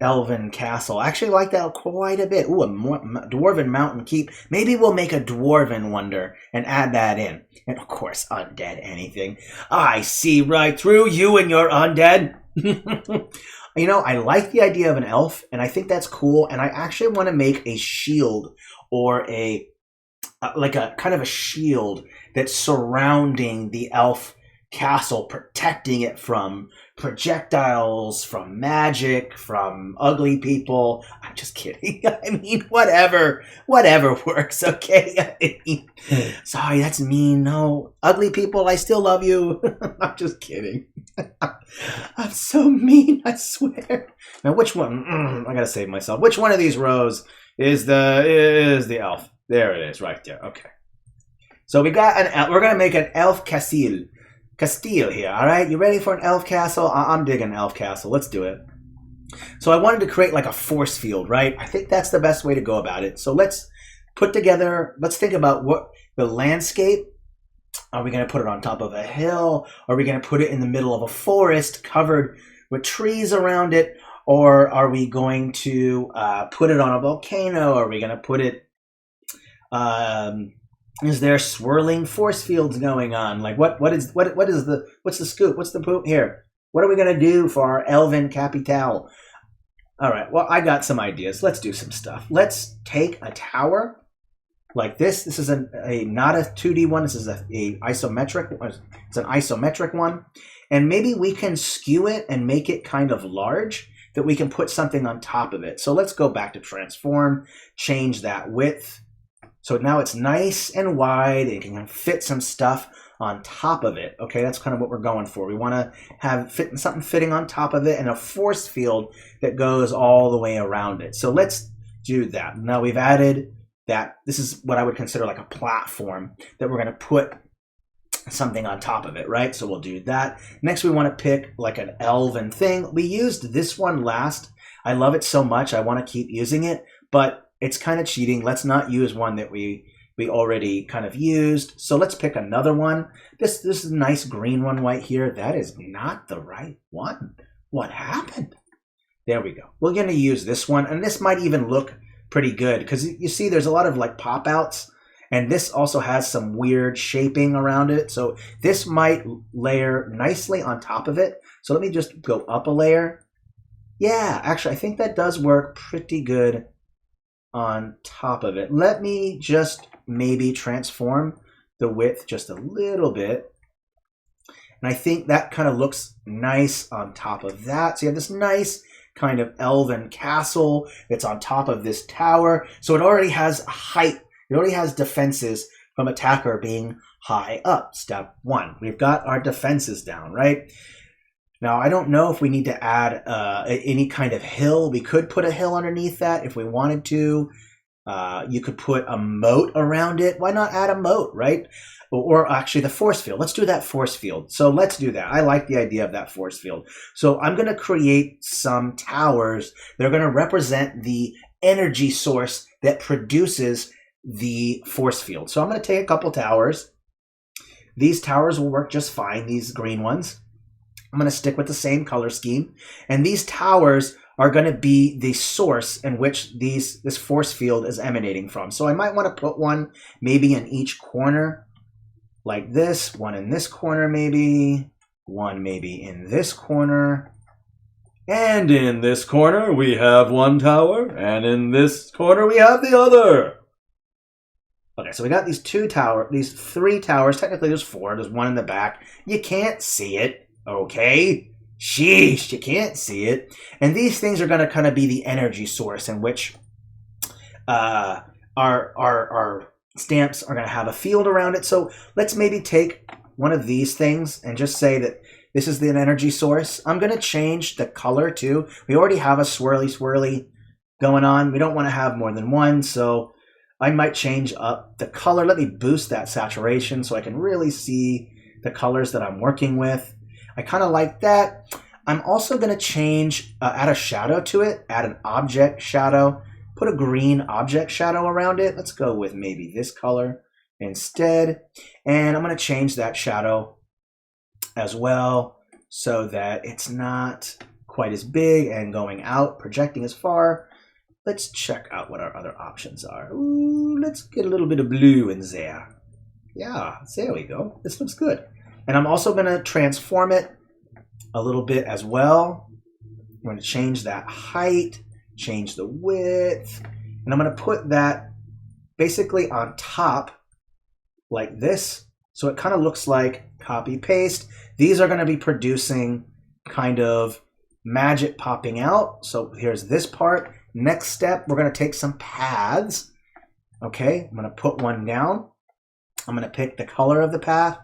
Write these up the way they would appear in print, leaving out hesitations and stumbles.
elven castle. I actually like that quite a bit. Ooh, a dwarven mountain keep. Maybe we'll make a dwarven wonder and add that in. And of course, undead anything. I see right through you and your undead. You know, I like the idea of an elf, and I think that's cool. And I actually want to make a shield or a like a kind of a shield that's surrounding the elf castle, protecting it from projectiles, from magic, from ugly people. I'm just kidding. I mean, whatever works, okay? I mean, sorry, that's mean. No, ugly people, I still love you. I'm just kidding. I'm so mean, I swear. Now, which one? I gotta save myself. Which one of these rows is the elf? There it is, right there. Okay. So we got we're gonna make an elf Castile here, all right? You ready for an elf castle? I'm digging an elf castle. Let's do it. So I wanted to create like a force field, right? I think that's the best way to go about it. So let's think about what the landscape. Are we going to put it on top of a hill? Are we going to put it in the middle of a forest covered with trees around it? Or are we going to put it on a volcano? Are we going to put it... is there swirling force fields going on? Like what's the scoop? What's the poop here? What are we gonna do for our elven capital? All right, well, I got some ideas. Let's do some stuff. Let's take a tower like this. This is not a 2D one. This is a isometric. It's an isometric one, and maybe we can skew it and make it kind of large that we can put something on top of it. So let's go back to transform, change that width. So now it's nice and wide. It can fit some stuff on top of it. Okay, that's kind of what we're going for. We want to have something fitting on top of it and a force field that goes all the way around it. So let's do that. Now we've added that. This is what I would consider like a platform that we're going to put something on top of it, right? So we'll do that. Next, we want to pick like an elven thing. We used this one last. I love it so much. I want to keep using it, but it's kind of cheating. Let's not use one that we already kind of used. So let's pick another one. This is a nice green one right here. That is not the right one. What happened? There we go. We're going to use this one, and this might even look pretty good because you see there's a lot of like pop outs, and this also has some weird shaping around it. So this might layer nicely on top of it. So let me just go up a layer. Yeah, actually, I think that does work pretty good on top of it. Let me just maybe transform the width just a little bit. And I think that kind of looks nice on top of that. So you have this nice kind of elven castle that's on top of this tower. So it already has height. It already has defenses from attacker being high up. Step one. We've got our defenses down, right? Now, I don't know if we need to add any kind of hill. We could put a hill underneath that if we wanted to. You could put a moat around it. Why not add a moat, right? Or actually the force field. Let's do that force field. So let's do that. I like the idea of that force field. So I'm going to create some towers that are going to represent the energy source that produces the force field. So I'm going to take a couple towers. These towers will work just fine, these green ones. I'm going to stick with the same color scheme. And these towers are going to be the source in which this force field is emanating from. So I might want to put one maybe in each corner like this. One in this corner maybe. One maybe in this corner. And in this corner we have one tower. And in this corner we have the other. Okay, so we got these three towers. Technically there's four. There's one in the back. You can't see it. Okay, sheesh, you can't see it. And these things are going to kind of be the energy source in which our stamps are going to have a field around it. So let's maybe take one of these things and just say that this is the energy source. I'm going to change the color too. We already have a swirly going on. We don't want to have more than one, so I might change up the color. Let me boost that saturation so I can really see the colors that I'm working with. I kind of like that. I'm also going to change, add a shadow to it, add an object shadow, put a green object shadow around it. Let's go with maybe this color instead. And I'm going to change that shadow as well so that it's not quite as big and going out, projecting as far. Let's check out what our other options are. Ooh, let's get a little bit of blue in there. Yeah, there we go. This looks good. And I'm also going to transform it a little bit as well. I'm going to change that height, change the width, and I'm going to put that basically on top like this. So it kind of looks like copy paste. These are going to be producing kind of magic popping out. So here's this part. Next step, we're going to take some paths. Okay, I'm going to put one down. I'm going to pick the color of the path.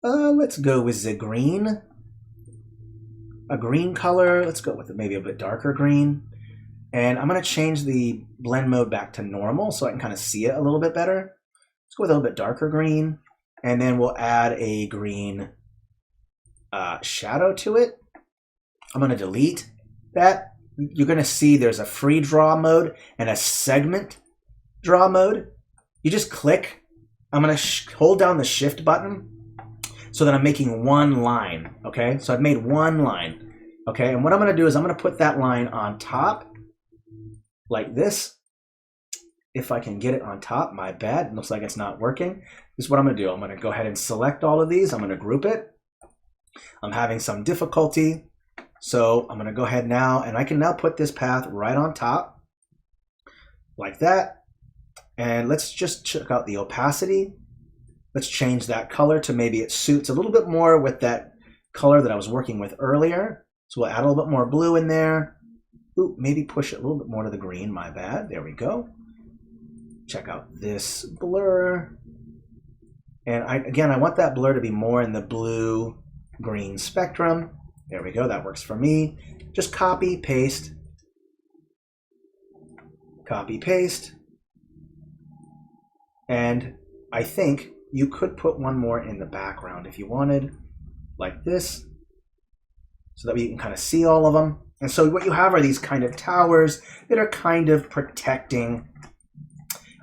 Let's go with the green. A green color. Let's go with maybe a bit darker green. And I'm going to change the blend mode back to normal so I can kind of see it a little bit better. Let's go with a little bit darker green. And then we'll add a green shadow to it. I'm going to delete that. You're going to see there's a free draw mode and a segment draw mode. You just click. I'm going to hold down the shift button so that I'm making one line. Okay, so I've made one line. Okay, and what I'm going to do is I'm going to put that line on top like this. If I can get it on top, my bad. It looks like it's not working. This is what I'm going to do. I'm going to go ahead and select all of these. I'm going to group it. I'm having some difficulty. So I'm going to go ahead now, and I can now put this path right on top like that. And let's just check out the opacity. Let's change that color to maybe it suits a little bit more with that color that I was working with earlier. So we'll add a little bit more blue in there. Ooh, maybe push it a little bit more to the green, my bad. There we go. Check out this blur. And again, I want that blur to be more in the blue-green spectrum. There we go, that works for me. Just copy, paste. Copy, paste. And I think you could put one more in the background if you wanted, like this, so that you can kind of see all of them. And so what you have are these kind of towers that are kind of protecting,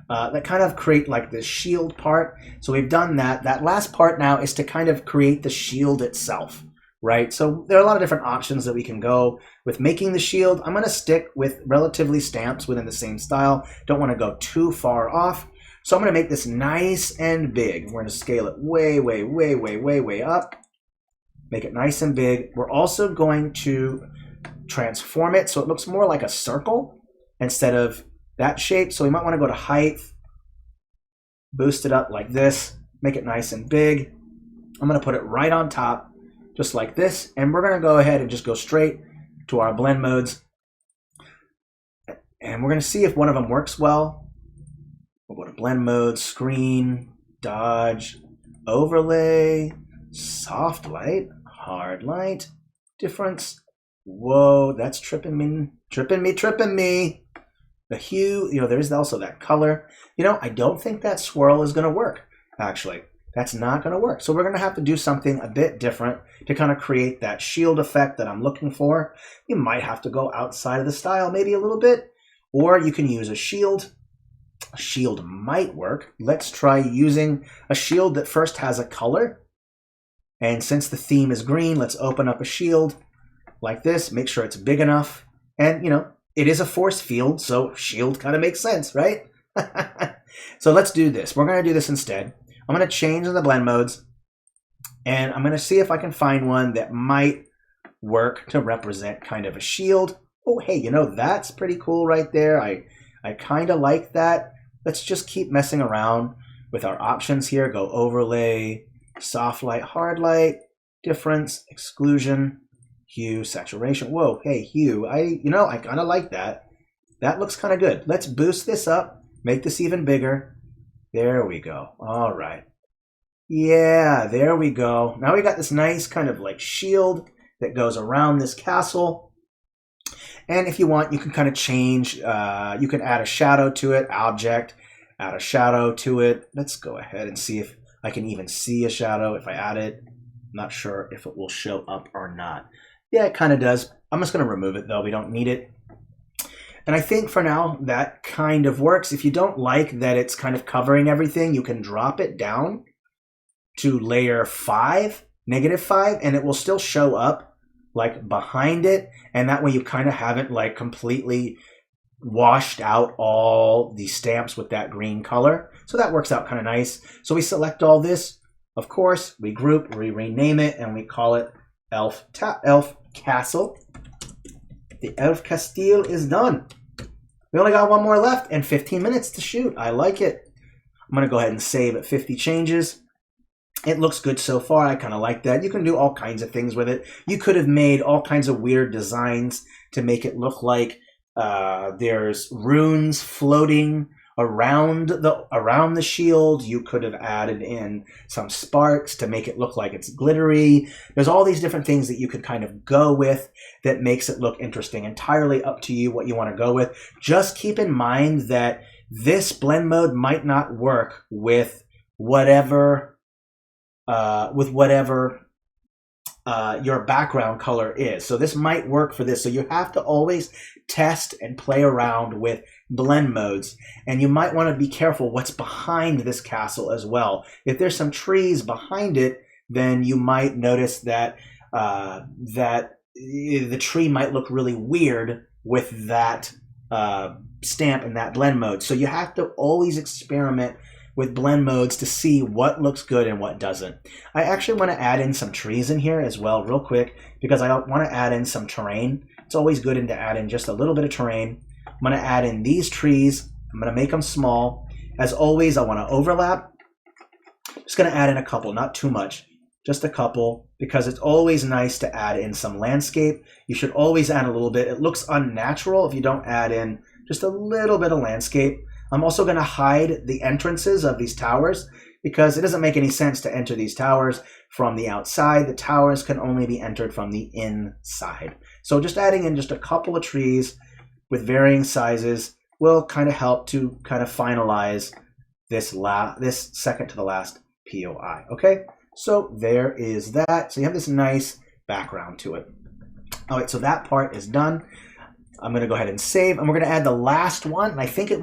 that kind of create like the shield part. So we've done that. That last part now is to kind of create the shield itself. Right, so there are a lot of different options that we can go with making the shield. I'm going to stick with relatively stamps within the same style. Don't want to go too far off. So I'm going to make this nice and big. We're going to scale it way up. Make it nice and big. We're also going to transform it so it looks more like a circle instead of that shape. So we might want to go to height, boost it up like this, make it nice and big. I'm going to put it right on top. Just like this, and we're going to go ahead and just go straight to our blend modes, and we're going to see if one of them works well. We'll go to blend mode, screen, dodge, overlay, soft light, hard light, difference. Whoa, that's tripping me. The hue, there's also that color. I don't think that swirl is going to work, actually. That's not going to work. So we're going to have to do something a bit different to kind of create that shield effect that I'm looking for. You might have to go outside of the style maybe a little bit, or you can use a shield. A shield might work. Let's try using a shield that first has a color. And since the theme is green, let's open up a shield like this. Make sure it's big enough. And, it is a force field, so shield kind of makes sense, right? So let's do this. We're going to do this instead. I'm going to change the blend modes, and I'm going to see if I can find one that might work to represent kind of a shield. Oh, hey, that's pretty cool right there. I kind of like that. Let's just keep messing around with our options here. Go overlay, soft light, hard light, difference, exclusion, hue, saturation. Whoa, hey, hue. I kind of like that. That looks kind of good. Let's boost this up, make this even bigger. There we go. All right. Yeah, there we go. Now we got this nice kind of like shield that goes around this castle. And if you want, you can kind of change. You can add a shadow to it, object, add a shadow to it. Let's go ahead and see if I can even see a shadow if I add it. I'm not sure if it will show up or not. Yeah, it kind of does. I'm just going to remove it though. We don't need it. And I think for now that kind of works. If you don't like that it's kind of covering everything, you can drop it down to layer 5, -5, and it will still show up like behind it, and that way you kind of haven't like completely washed out all the stamps with that green color. So that works out kind of nice. So we select all this, of course, we group, we rename it, and we call it Elf Castle. The Elf Castile is done. We only got one more left and 15 minutes to shoot. I like it. I'm going to go ahead and save at 50 changes. It looks good so far. I kind of like that. You can do all kinds of things with it. You could have made all kinds of weird designs to make it look like there's runes floating around the shield. You could have added in some sparks to make it look like it's glittery. There's all these different things that you could kind of go with that makes it look interesting. Entirely up to you what you want to go with. Just keep in mind that this blend mode might not work with whatever your background color is. So this might work for this. So you have to always test and play around with blend modes. And you might want to be careful what's behind this castle as well. If there's some trees behind it, then you might notice that the tree might look really weird with that stamp in that blend mode. So you have to always experiment with blend modes to see what looks good and what doesn't. I actually want to add in some trees in here as well real quick because I want to add in some terrain. It's always good to add in just a little bit of terrain. I'm going to add in these trees. I'm going to make them small. As always, I want to overlap. Just going to add in a couple, not too much, just a couple, because it's always nice to add in some landscape. You should always add a little bit. It looks unnatural if you don't add in just a little bit of landscape. I'm also going to hide the entrances of these towers because it doesn't make any sense to enter these towers from the outside. The towers can only be entered from the inside. So just adding in just a couple of trees with varying sizes will kind of help to kind of finalize this second to the last POI. Okay, so there is that. So you have this nice background to it. All right, so that part is done. I'm going to go ahead and save, and we're going to add the last one, and I think it